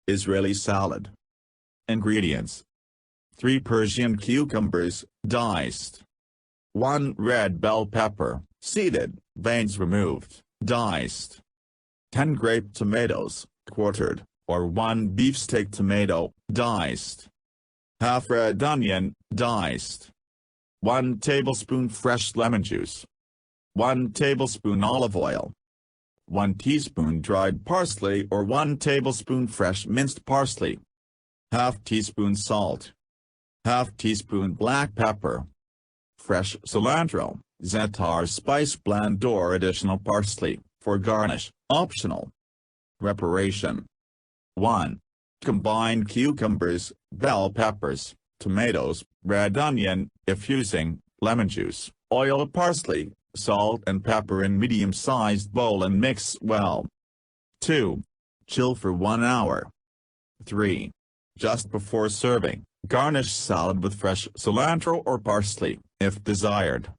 Israeli salad. Ingredients: 3 Persian cucumbers, diced. 1 red bell pepper, seeded, veins removed, diced. 10 grape tomatoes, quartered, or 1 beefsteak tomato, diced. Half red onion, diced. 1 tablespoon fresh lemon juice. 1 tablespoon olive oil. 1 teaspoon dried parsley or 1 tablespoon fresh minced parsley. Half teaspoon salt. Half teaspoon black pepper. Fresh cilantro, za'atar spice blend or additional parsley, for garnish, optional. Preparation: 1. Combine cucumbers, bell peppers, tomatoes, red onion, if using, lemon juice, oil, parsley, salt and pepper in medium-sized bowl and mix well. 2. Chill for 1 hour. 3. Just before serving, garnish salad with fresh cilantro or parsley, if desired.